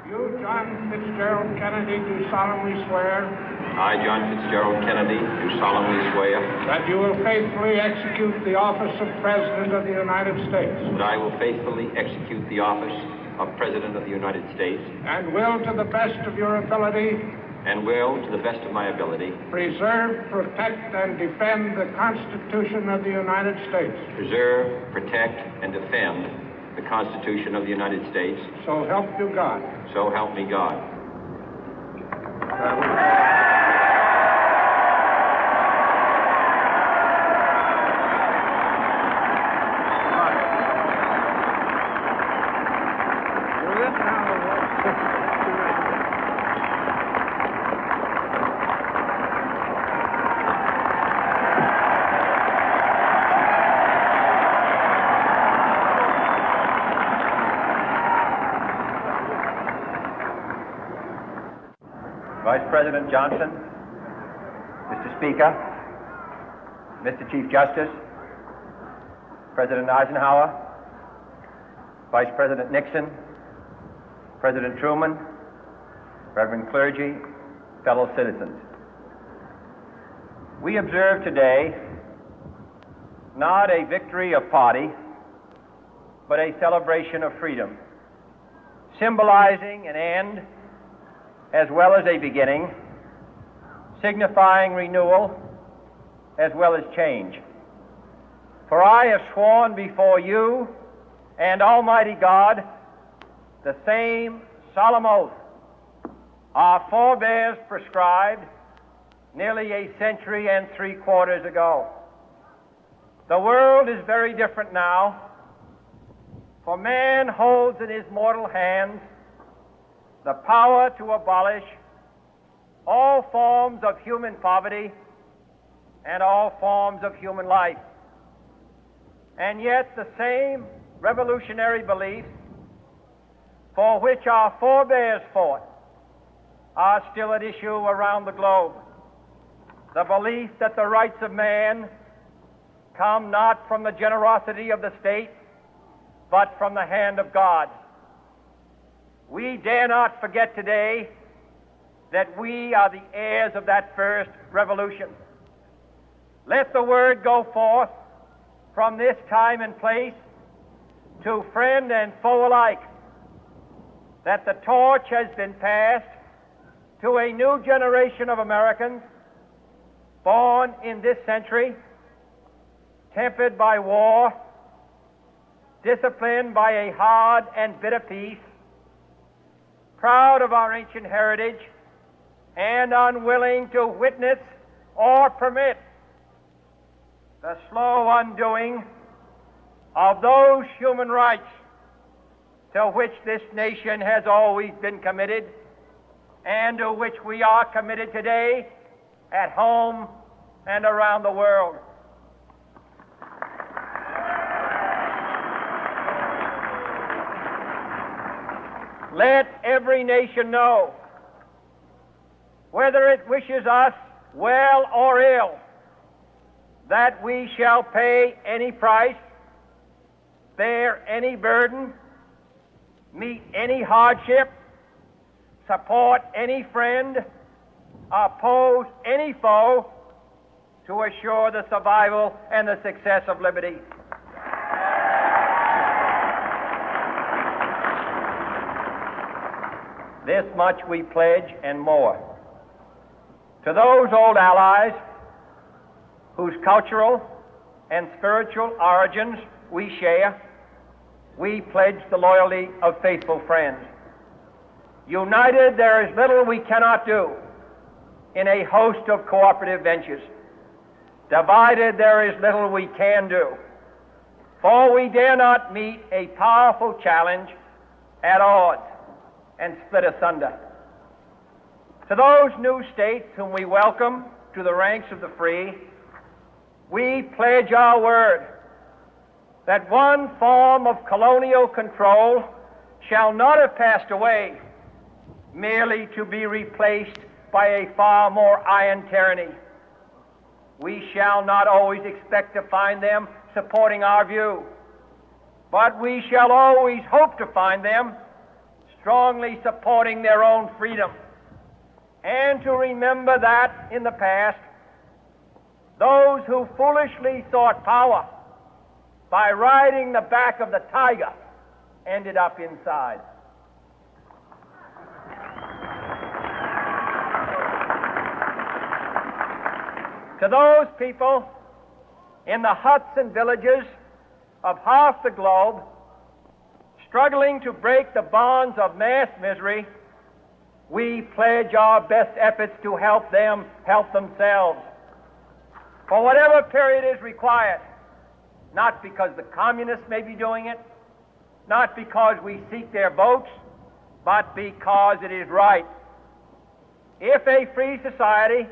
You, John Fitzgerald Kennedy, do solemnly swear. I, John Fitzgerald Kennedy, do solemnly swear. That you will faithfully execute the office of President of the United States. That I will faithfully execute the office of President of the United States. And will, to the best of your ability. And will, to the best of my ability. Preserve, protect, and defend the Constitution of the United States. Preserve, protect, and defend the Constitution of the United States. So help you God. So help me God. Vice President Johnson, Mr. Speaker, Mr. Chief Justice, President Eisenhower, Vice President Nixon, President Truman, Reverend clergy, fellow citizens. We observe today not a victory of party, but a celebration of freedom, symbolizing an end as well as a beginning, signifying renewal as well as change. For I have sworn before you and Almighty God the same solemn oath our forebears prescribed nearly a century and 3/4 ago. The world is very different now, for man holds in his mortal hands the power to abolish all forms of human poverty and all forms of human life. And yet the same revolutionary beliefs for which our forebears fought are still at issue around the globe. The belief that the rights of man come not from the generosity of the state, but from the hand of God. We dare not forget today that we are the heirs of that first revolution. Let the word go forth from this time and place to friend and foe alike that the torch has been passed to a new generation of Americans born in this century, tempered by war, disciplined by a hard and bitter peace, proud of our ancient heritage, and unwilling to witness or permit the slow undoing of those human rights to which this nation has always been committed and to which we are committed today at home and around the world. Let every nation know, whether it wishes us well or ill, that we shall pay any price, bear any burden, meet any hardship, support any friend, oppose any foe to assure the survival and the success of liberty. This much we pledge and more. To those old allies whose cultural and spiritual origins we share, we pledge the loyalty of faithful friends. United, there is little we cannot do in a host of cooperative ventures. Divided, there is little we can do, for we dare not meet a powerful challenge at odds and split asunder. To those new states whom we welcome to the ranks of the free, we pledge our word that one form of colonial control shall not have passed away, merely to be replaced by a far more iron tyranny. We shall not always expect to find them supporting our view, but we shall always hope to find them strongly supporting their own freedom, and to remember that in the past, those who foolishly sought power by riding the back of the tiger ended up inside. To those people in the huts and villages of half the globe struggling to break the bonds of mass misery, we pledge our best efforts to help them help themselves for whatever period is required, not because the communists may be doing it, not because we seek their votes, but because it is right. If a free society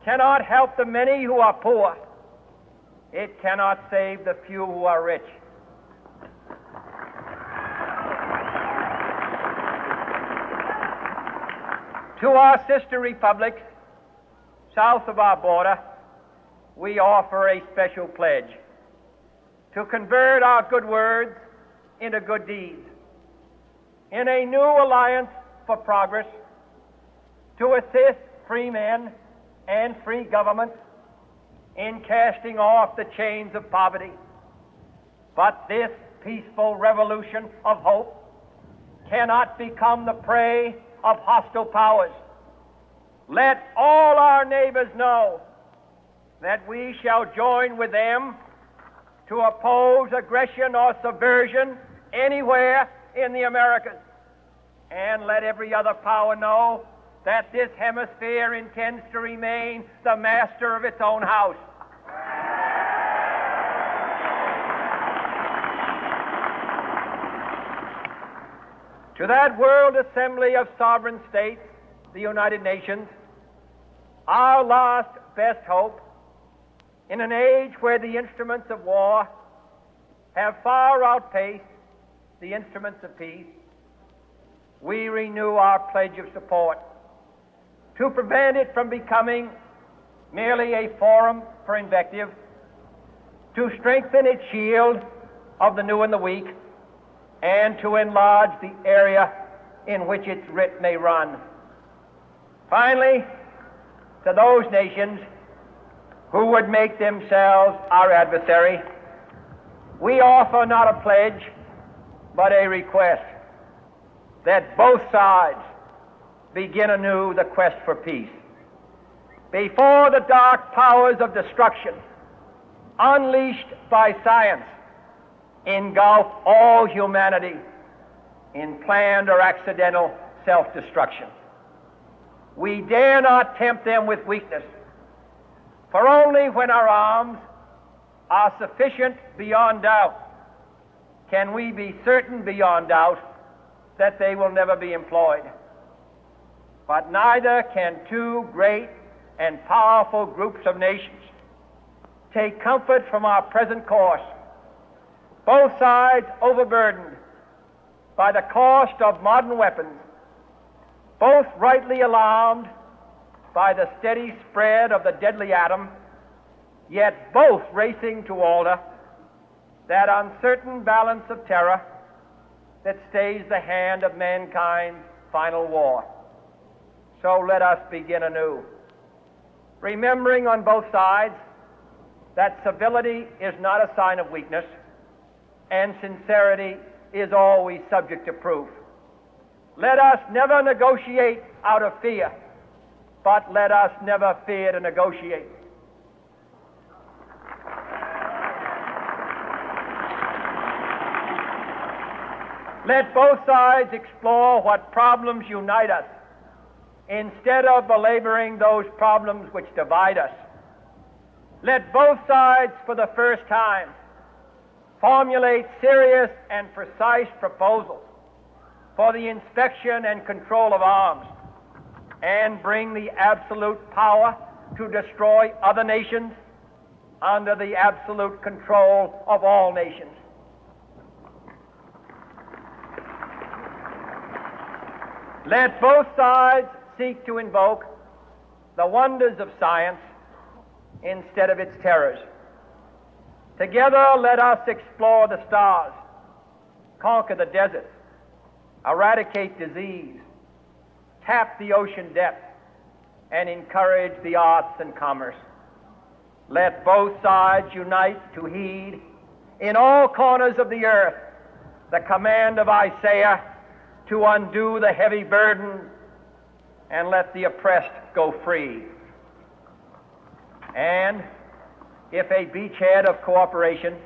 cannot help the many who are poor, it cannot save the few who are rich. To our sister republics south of our border, we offer a special pledge to convert our good words into good deeds, in a new alliance for progress, to assist free men and free governments in casting off the chains of poverty. But this peaceful revolution of hope cannot become the prey of hostile powers. Let all our neighbors know that we shall join with them to oppose aggression or subversion anywhere in the Americas. And let every other power know that this hemisphere intends to remain the master of its own house. To that World Assembly of Sovereign States, the United Nations, our last best hope, in an age where the instruments of war have far outpaced the instruments of peace, we renew our pledge of support to prevent it from becoming merely a forum for invective, to strengthen its shield of the new and the weak, and to enlarge the area in which its writ may run. Finally, to those nations who would make themselves our adversary, we offer not a pledge, but a request that both sides begin anew the quest for peace. Before the dark powers of destruction, unleashed by science, engulf all humanity in planned or accidental self-destruction, we dare not tempt them with weakness, for only when our arms are sufficient beyond doubt can we be certain beyond doubt that they will never be employed. But neither can two great and powerful groups of nations take comfort from our present course, both sides overburdened by the cost of modern weapons, both rightly alarmed by the steady spread of the deadly atom, yet both racing to alter that uncertain balance of terror that stays the hand of mankind's final war. So let us begin anew, remembering on both sides that civility is not a sign of weakness, and sincerity is always subject to proof. Let us never negotiate out of fear, but let us never fear to negotiate. Let both sides explore what problems unite us, instead of belaboring those problems which divide us. Let both sides, for the first time, formulate serious and precise proposals for the inspection and control of arms, and bring the absolute power to destroy other nations under the absolute control of all nations. Let both sides seek to invoke the wonders of science instead of its terrors. Together, let us explore the stars, conquer the deserts, eradicate disease, tap the ocean depth, and encourage the arts and commerce. Let both sides unite to heed in all corners of the earth the command of Isaiah to undo the heavy burden and let the oppressed go free. And if a beachhead of cooperation